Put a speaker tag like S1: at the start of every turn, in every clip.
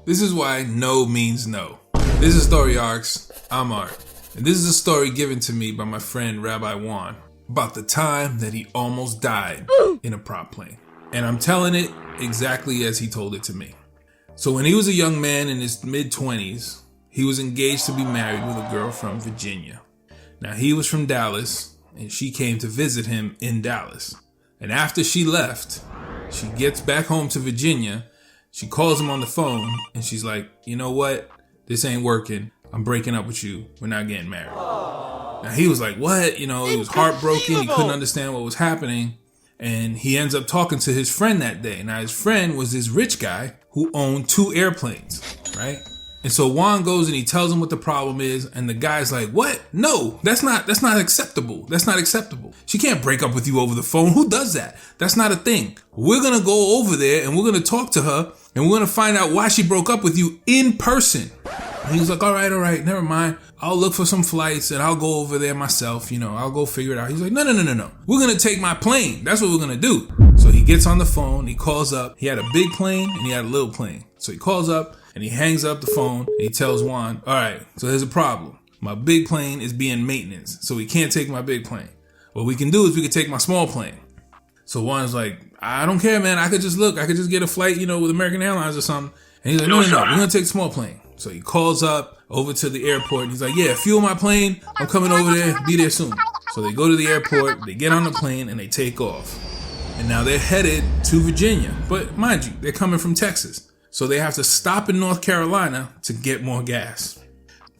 S1: This is why no means no. This is Story Arks. I'm Art. And this is a story given to me by my friend Rabbi Juan about the time that he almost died in a prop plane. And I'm telling it exactly as he told it to me. So when he was a young man in his mid-20s, he was engaged to be married with a girl from Virginia. Now he was from Dallas and she came to visit him in Dallas. And after she left, she gets back home to Virginia. She calls him on the phone and she's like, you know what? This ain't working. I'm breaking up with you. We're not getting married. Now he was like, what? You know, he was heartbroken. He couldn't understand what was happening. And he ends up talking to his friend that day. Now his friend was this rich guy who owned 2 airplanes, right? And so Juan goes and he tells him what the problem is. And the guy's like, what? No, that's not acceptable. That's not acceptable. She can't break up with you over the phone. Who does that? That's not a thing. We're going to go over there and we're going to talk to her and we're going to find out why she broke up with you in person. And he's like, all right, never mind. I'll look for some flights and I'll go over there myself. You know, I'll go figure it out. He's like, no. We're going to take my plane. That's what we're going to do. So he gets on the phone. He calls up. He had a big plane and he had a little plane. So he calls up and he hangs up the phone and he tells Juan, all right, so there's a problem. My big plane is being maintenance. So we can't take my big plane. What we can do is we can take my small plane. So Juan's like, I don't care, man. I could just get a flight, with American Airlines or something. And he's like, no. We're going to take the small plane. So he calls up over to the airport and he's like, yeah, fuel my plane. I'm coming over there. Be there soon. So they go to the airport, they get on the plane and they take off. And now they're headed to Virginia. But mind you, they're coming from Texas. So they have to stop in North Carolina to get more gas.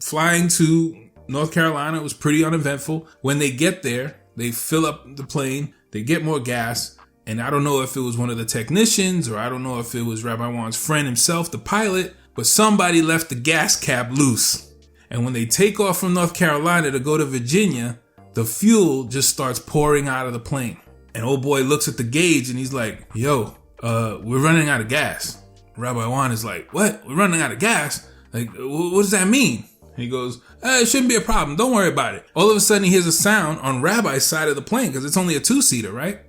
S1: Flying to North Carolina was pretty uneventful. When they get there, they fill up the plane, they get more gas. And I don't know if it was one of the technicians or I don't know if it was Rabbi Juan's friend himself, the pilot, but somebody left the gas cap loose. And when they take off from North Carolina to go to Virginia, the fuel just starts pouring out of the plane. And old boy looks at the gauge and he's like, yo, we're running out of gas. Rabbi Juan is like, what? We're running out of gas? Like, what does that mean? And he goes, it shouldn't be a problem. Don't worry about it. All of a sudden he hears a sound on Rabbi's side of the plane because it's only a 2-seater, right?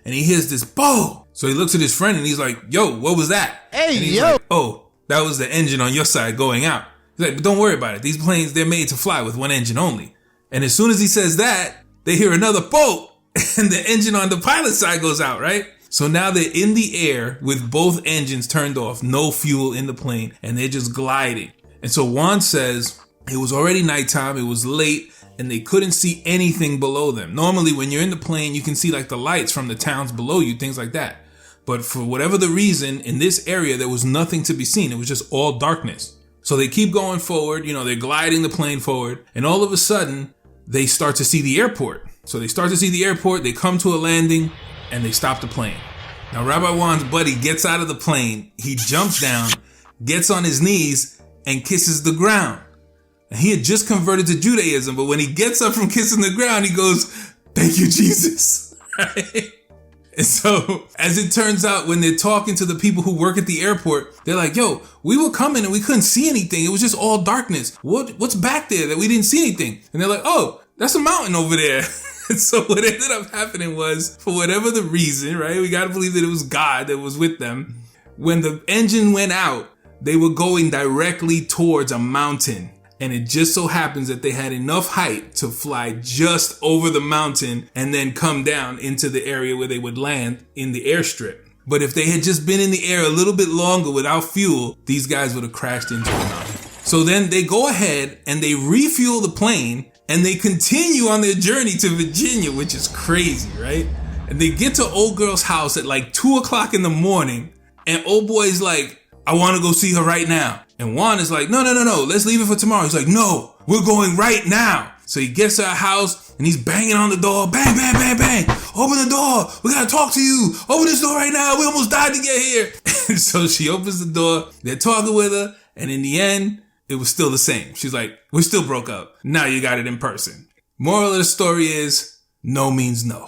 S1: And he hears this, boom. So he looks at his friend and he's like, yo, what was that?
S2: Hey,
S1: and he's
S2: yo.
S1: like, oh, that was the engine on your side going out. He's like, but don't worry about it. These planes, they're made to fly with one engine only. And as soon as he says that, they hear another bolt and the engine on the pilot's side goes out, right? So now they're in the air with both engines turned off, no fuel in the plane, and they're just gliding. And so Juan says it was already nighttime, it was late, and they couldn't see anything below them. Normally, when you're in the plane, you can see like the lights from the towns below you, things like that. But for whatever the reason, in this area, there was nothing to be seen. It was just all darkness. So they keep going forward, they're gliding the plane forward, and all of a sudden, they start to see the airport. So they start to see the airport, they come to a landing, and they stop the plane. Now, Rabbi Juan's buddy gets out of the plane, he jumps down, gets on his knees, and kisses the ground. And he had just converted to Judaism, but when he gets up from kissing the ground, he goes, thank you, Jesus. Right? And so, as it turns out, when they're talking to the people who work at the airport, they're like, yo, we were coming and we couldn't see anything. It was just all darkness. What's back there that we didn't see anything? And they're like, oh, that's a mountain over there. And so what ended up happening was, for whatever the reason, right, we got to believe that it was God that was with them. When the engine went out, they were going directly towards a mountain. And it just so happens that they had enough height to fly just over the mountain and then come down into the area where they would land in the airstrip. But if they had just been in the air a little bit longer without fuel, these guys would have crashed into the mountain. So then they go ahead and they refuel the plane and they continue on their journey to Virginia, which is crazy, right? And they get to old girl's house at like 2:00 in the morning and old boy's like, I want to go see her right now. And Juan is like, no, let's leave it for tomorrow. He's like, no, we're going right now. So he gets to her house and he's banging on the door. Bang, bang, bang, bang. Open the door. We got to talk to you. Open this door right now. We almost died to get here. And so she opens the door. They're talking with her. And in the end, it was still the same. She's like, we still broke up. Now you got it in person. Moral of the story is, no means no.